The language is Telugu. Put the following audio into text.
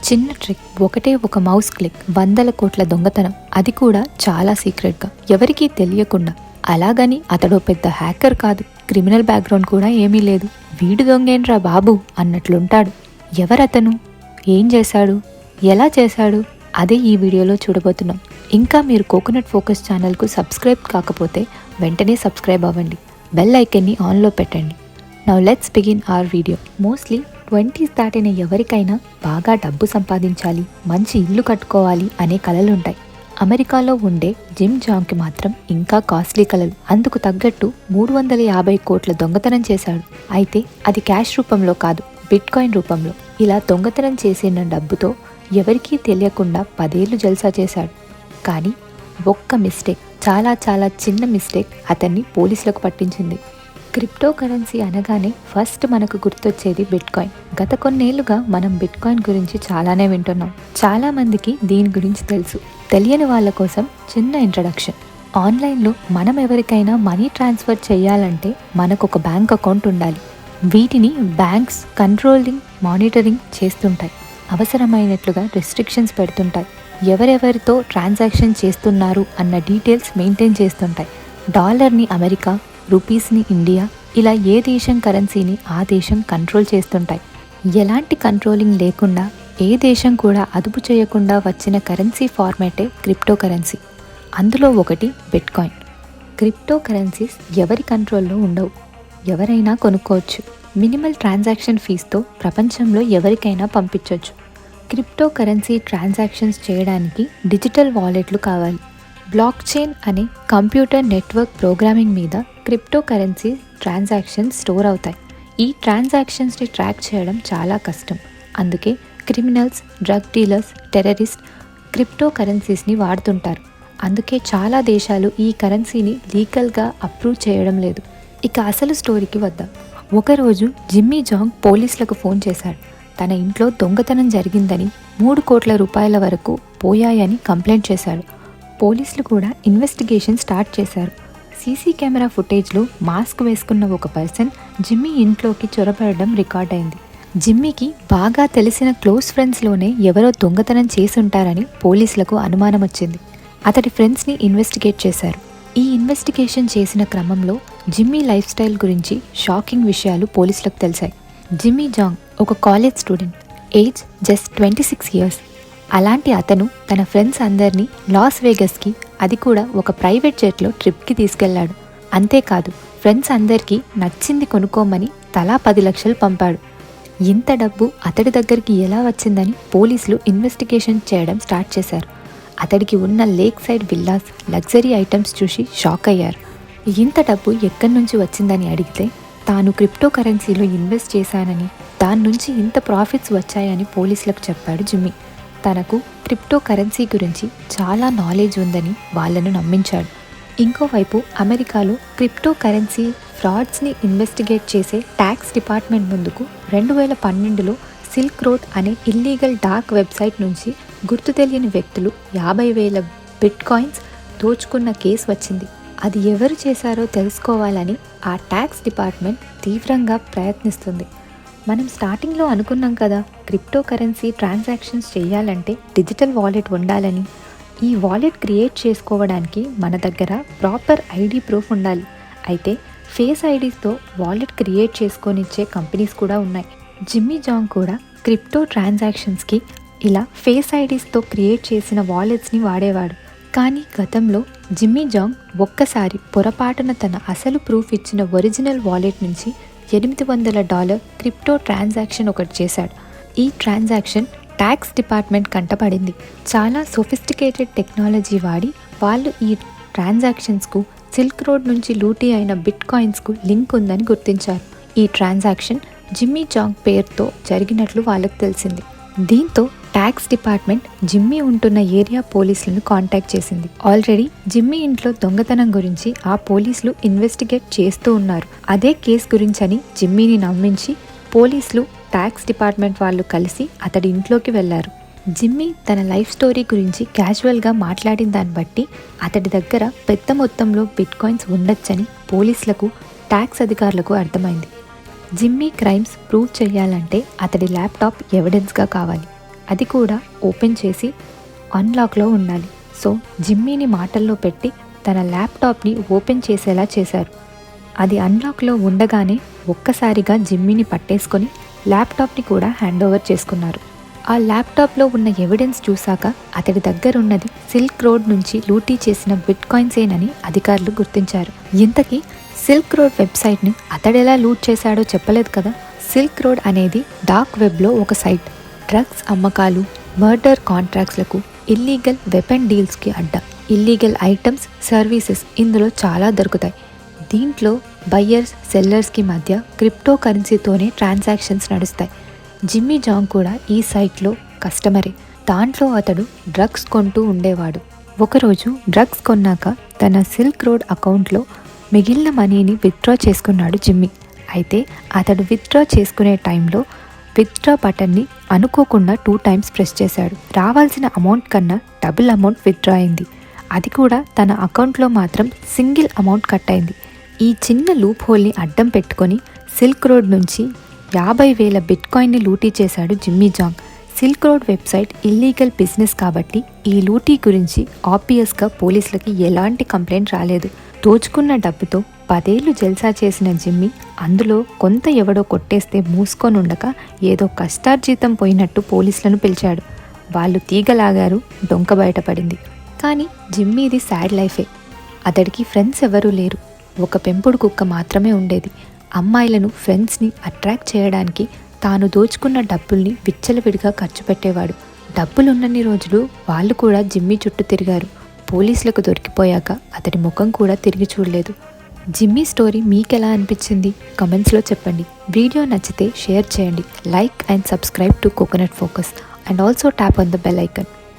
చిన్న ట్రిక్, ఒకటే ఒక మౌస్ క్లిక్, వందల కోట్ల దొంగతనం, అది కూడా చాలా సీక్రెట్గా, ఎవరికీ తెలియకుండా. అలాగని అతడో పెద్ద హ్యాకర్ కాదు, క్రిమినల్ బ్యాక్గ్రౌండ్ కూడా ఏమీ లేదు. వీడు దొంగేంట్రా బాబు అన్నట్లుంటాడు. ఎవరతను, ఏం చేశాడు, ఎలా చేశాడు, అదే ఈ వీడియోలో చూడబోతున్నాం. ఇంకా మీరు కోకోనట్ ఫోకస్ ఛానల్కు సబ్స్క్రైబ్ కాకపోతే వెంటనే సబ్స్క్రైబ్ అవ్వండి, బెల్ ఐకన్ని ఆన్లో పెట్టండి. Now let's begin our video. Mostly 20s దాటిన ఎవరికైనా బాగా డబ్బు సంపాదించాలి, మంచి ఇల్లు కట్టుకోవాలి అనే కలలుంటాయి. అమెరికాలో ఉండే జిమ్ జాంగ్కి మాత్రం ఇంకా కాస్ట్లీ కలలు. అందుకు తగ్గట్టు 350 కోట్ల దొంగతనం చేశాడు. అయితే అది క్యాష్ రూపంలో కాదు, బిట్కాయిన్ రూపంలో. ఇలా దొంగతనం చేసిన డబ్బుతో ఎవరికీ తెలియకుండా 10 ఏళ్ళు జల్సా చేశాడు. కానీ ఒక్క మిస్టేక్, చాలా చాలా చిన్న మిస్టేక్ అతన్ని పోలీసులకు పట్టించింది. క్రిప్టో కరెన్సీ అనగానే ఫస్ట్ మనకు గుర్తొచ్చేది బిట్కాయిన్. గత కొన్నేళ్లుగా మనం బిట్కాయిన్ గురించి చాలానే వింటున్నాం. చాలా మందికి దీని గురించి తెలుసు. తెలియని వాళ్ళ కోసం చిన్న ఇంట్రడక్షన్. ఆన్లైన్లో మనం ఎవరికైనా మనీ ట్రాన్స్ఫర్ చేయాలంటే మనకు ఒక బ్యాంక్ అకౌంట్ ఉండాలి. వీటిని బ్యాంక్స్ కంట్రోలింగ్, మానిటరింగ్ చేస్తుంటాయి. అవసరమైనట్లుగా రెస్ట్రిక్షన్స్ పెడుతుంటాయి. ఎవరెవరితో ట్రాన్సాక్షన్ చేస్తున్నారు అన్న డీటెయిల్స్ మెయింటైన్ చేస్తుంటాయి. డాలర్ని అమెరికా, రూపీస్ని ఇండియా, ఇలా ఏ దేశం కరెన్సీని ఆ దేశం కంట్రోల్ చేస్తుంటాయి. ఎలాంటి కంట్రోలింగ్ లేకుండా, ఏ దేశం కూడా అదుపు చేయకుండా వచ్చిన కరెన్సీ ఫార్మాటే క్రిప్టో కరెన్సీ. అందులో ఒకటి బిట్కాయిన్. క్రిప్టో కరెన్సీస్ ఎవరి కంట్రోల్లో ఉండవు, ఎవరైనా కొనుక్కోవచ్చు. మినిమల్ ట్రాన్సాక్షన్ ఫీజుతో ప్రపంచంలో ఎవరికైనా పంపించవచ్చు. క్రిప్టో కరెన్సీ ట్రాన్సాక్షన్స్ చేయడానికి డిజిటల్ వాలెట్లు కావాలి. బ్లాక్ చైన్ అనే కంప్యూటర్ నెట్వర్క్ ప్రోగ్రామింగ్ మీద క్రిప్టో కరెన్సీ ట్రాన్సాక్షన్స్ స్టోర్ అవుతాయి. ఈ ట్రాన్సాక్షన్స్ని ట్రాక్ చేయడం చాలా కష్టం. అందుకే criminals, drug dealers, terrorist crypto కరెన్సీస్ని వాడుతుంటారు. అందుకే చాలా దేశాలు ఈ కరెన్సీని లీగల్గా అప్రూవ్ చేయడం లేదు. ఇక అసలు స్టోరీకి వద్దాం. ఒకరోజు జిమ్మీ జాంగ్ పోలీసులకు ఫోన్ చేశాడు. తన ఇంట్లో దొంగతనం జరిగిందని, 3 కోట్ల రూపాయల వరకు పోయాయని కంప్లైంట్ చేశాడు. పోలీసులు కూడా ఇన్వెస్టిగేషన్ స్టార్ట్ చేశారు. సీసీ కెమెరా ఫుటేజ్లో మాస్క్ వేసుకున్న ఒక పర్సన్ జిమ్మీ ఇంట్లోకి చొరబడడం రికార్డ్ అయింది. జిమ్మీకి బాగా తెలిసిన క్లోజ్ ఫ్రెండ్స్లోనే ఎవరో దొంగతనం చేసుంటారని పోలీసులకు అనుమానం వచ్చింది. అతడి ఫ్రెండ్స్ని ఇన్వెస్టిగేట్ చేశారు. ఈ ఇన్వెస్టిగేషన్ చేసిన క్రమంలో జిమ్మీ లైఫ్ స్టైల్ గురించి షాకింగ్ విషయాలు పోలీసులకు తెలిసాయి. జిమ్మీ జాంగ్ ఒక college student, age just 26 years. అలాంటి అతను తన ఫ్రెండ్స్ అందరినీ లాస్ వేగస్కి, అది కూడా ఒక ప్రైవేట్ జెట్లో ట్రిప్కి తీసుకెళ్లాడు. అంతేకాదు, ఫ్రెండ్స్ అందరికీ నచ్చింది కొనుక్కోమని తలా 10 లక్షలు పంపాడు. ఇంత డబ్బు అతడి దగ్గరికి ఎలా వచ్చిందని పోలీసులు ఇన్వెస్టిగేషన్ చేయడం స్టార్ట్ చేశారు. అతడికి ఉన్న lake side villas, luxury items చూసి షాక్ అయ్యారు. ఇంత డబ్బు ఎక్కడి నుంచి వచ్చిందని అడిగితే తాను క్రిప్టో కరెన్సీలో ఇన్వెస్ట్ చేశానని, దాని నుంచి ఇంత ప్రాఫిట్స్ వచ్చాయని పోలీసులకు చెప్పాడు జిమ్మీ. తనకు క్రిప్టో కరెన్సీ గురించి చాలా నాలెడ్జ్ ఉందని వాళ్ళను నమ్మించాడు. ఇంకోవైపు అమెరికాలో క్రిప్టో కరెన్సీ ఫ్రాడ్స్ని ఇన్వెస్టిగేట్ చేసే ట్యాక్స్ డిపార్ట్మెంట్ ముందుకు 2012లో సిల్క్ రోడ్ అనే ఇల్లీగల్ డార్క్ వెబ్సైట్ నుంచి గుర్తు తెలియని వ్యక్తులు 50,000 బిట్కాయిన్స్ దోచుకున్న కేసు వచ్చింది. అది ఎవరు చేశారో తెలుసుకోవాలని ఆ ట్యాక్స్ డిపార్ట్మెంట్ తీవ్రంగా ప్రయత్నిస్తుంది. మనం స్టార్టింగ్లో అనుకున్నాం కదా, క్రిప్టో కరెన్సీ ట్రాన్సాక్షన్స్ చేయాలంటే డిజిటల్ వాలెట్ ఉండాలని. ఈ వాలెట్ క్రియేట్ చేసుకోవడానికి మన దగ్గర ప్రాపర్ ఐడి ప్రూఫ్ ఉండాలి. అయితే ఫేస్ ఐడీస్తో వాలెట్ క్రియేట్ చేసుకొనిచ్చే కంపెనీస్ కూడా ఉన్నాయి. జిమ్మీ జాంగ్ కూడా క్రిప్టో ట్రాన్సాక్షన్స్కి ఇలా ఫేస్ ఐడీస్తో క్రియేట్ చేసిన వాలెట్స్ని వాడేవాడు. కానీ గతంలో జిమ్మీ జాంగ్ ఒక్కసారి పొరపాటున తన అసలు ప్రూఫ్ ఇచ్చిన ఒరిజినల్ వాలెట్ నుంచి $800 క్రిప్టో ట్రాన్సాక్షన్ ఒకటి చేశాడు. ఈ ట్రాన్సాక్షన్ ట్యాక్స్ డిపార్ట్మెంట్ కంటపడింది. చాలా సొఫిస్టికేటెడ్ టెక్నాలజీ వాడి వాళ్ళు ఈ ట్రాన్సాక్షన్స్కు సిల్క్ రోడ్ నుంచి లూటీ అయిన బిట్కాయిన్స్కు లింక్ ఉందని గుర్తించారు. ఈ ట్రాన్సాక్షన్ జిమ్మీ జాంగ్ పేరుతో జరిగినట్లు వాళ్ళకు తెలిసింది. దీంతో ట్యాక్స్ డిపార్ట్మెంట్ జిమ్మీ ఉంటున్న ఏరియా పోలీసులను కాంటాక్ట్ చేసింది. ఆల్రెడీ జిమ్మీ ఇంట్లో దొంగతనం గురించి ఆ పోలీసులు ఇన్వెస్టిగేట్ చేస్తూ ఉన్నారు. అదే కేసు గురించని జిమ్మీని నమ్మించి పోలీసులు, ట్యాక్స్ డిపార్ట్మెంట్ వాళ్ళు కలిసి అతడి ఇంట్లోకి వెళ్లారు. జిమ్మీ తన లైఫ్ స్టోరీ గురించి క్యాజువల్గా మాట్లాడిన దాన్ని బట్టి అతడి దగ్గర పెద్ద మొత్తంలో బిట్కాయిన్స్ ఉండొచ్చని పోలీసులకు, ట్యాక్స్ అధికారులకు అర్థమైంది. జిమ్మీ క్రైమ్స్ ప్రూవ్ చేయాలంటే అతడి ల్యాప్టాప్ ఎవిడెన్స్గా కావాలి. అది కూడా ఓపెన్ చేసి అన్లాక్లో ఉండాలి. సో జిమ్మీని మాటల్లో పెట్టి తన ల్యాప్టాప్ని ఓపెన్ చేసేలా చేశారు. అది అన్లాక్లో ఉండగానే ఒక్కసారిగా జిమ్మీని పట్టేసుకొని ల్యాప్టాప్ని కూడా హ్యాండ్ ఓవర్ చేసుకున్నారు. ఆ ల్యాప్టాప్లో ఉన్న ఎవిడెన్స్ చూశాక అతడి దగ్గర ఉన్నది సిల్క్ రోడ్ నుంచి లూటీ చేసిన బిట్కాయిన్సేనని అధికారులు గుర్తించారు. ఇంతకీ సిల్క్ రోడ్ వెబ్సైట్ని అతడెలా లూట్ చేశాడో చెప్పలేదు కదా. సిల్క్ రోడ్ అనేది డార్క్ వెబ్లో ఒక సైట్. డ్రగ్స్ అమ్మకాలు, మర్డర్ కాంట్రాక్ట్స్లకు, ఇల్లీగల్ వెపన్ డీల్స్కి అడ్డ. ఇల్లీగల్ ఐటమ్స్, సర్వీసెస్ ఇందులో చాలా దొరుకుతాయి. దీంట్లో బయ్యర్స్ సెల్లర్స్కి మధ్య క్రిప్టో కరెన్సీతోనే ట్రాన్సాక్షన్స్ నడుస్తాయి. జిమ్మీ జాంగ్ కూడా ఈ సైట్లో కస్టమరే. దాంట్లో అతడు డ్రగ్స్ కొంటూ ఉండేవాడు. ఒకరోజు డ్రగ్స్ కొన్నాక తన సిల్క్ రోడ్ అకౌంట్లో మిగిలిన మనీని విత్డ్రా చేసుకున్నాడు జిమ్మీ. అయితే అతడు విత్డ్రా చేసుకునే టైంలో విత్డ్రా బటన్ని అనుకోకుండా 2 times ప్రెస్ చేశాడు. రావాల్సిన అమౌంట్ కన్నా డబుల్ అమౌంట్ విత్డ్రా అయింది. అది కూడా తన అకౌంట్లో మాత్రం సింగిల్ అమౌంట్ కట్ అయింది. ఈ చిన్న లూప్ హోల్ని అడ్డం పెట్టుకొని సిల్క్ రోడ్ నుంచి 50,000 బిట్కాయిన్ని లూటీ చేశాడు Jimmy Zhong. Silk Road website illegal business కాబట్టి ఈ లూటీ గురించి ఆబ్వియస్గా పోలీసులకి ఎలాంటి కంప్లైంట్ రాలేదు. దోచుకున్న డబ్బుతో 10 ఏళ్ళు జల్సా చేసిన జిమ్మీ అందులో కొంత ఎవడో కొట్టేస్తే మూసుకొని ఉండక ఏదో కష్టార్జితం పోయినట్టు పోలీసులను పిలిచాడు. వాళ్ళు తీగలాగారు, డొంక బయటపడింది. కానీ జిమ్మీది సాడ్ లైఫే. అతడికి ఫ్రెండ్స్ ఎవరూ లేరు. ఒక పెంపుడు కుక్క మాత్రమే ఉండేది. అమ్మాయిలను, ఫ్రెండ్స్ని అట్రాక్ట్ చేయడానికి తాను దోచుకున్న డబ్బుల్ని విచ్చలవిడిగా ఖర్చు పెట్టేవాడు. డబ్బులున్నన్ని రోజులు వాళ్ళు కూడా జిమ్మీ చుట్టూ తిరిగారు. పోలీసులకు దొరికిపోయాక అతడి ముఖం కూడా తిరిగి చూడలేదు. జిమ్మీ స్టోరీ మీకెలా అనిపించింది కమెంట్స్లో చెప్పండి. వీడియో నచ్చితే షేర్ చేయండి. Like and subscribe to coconut focus and also tap on the bell icon.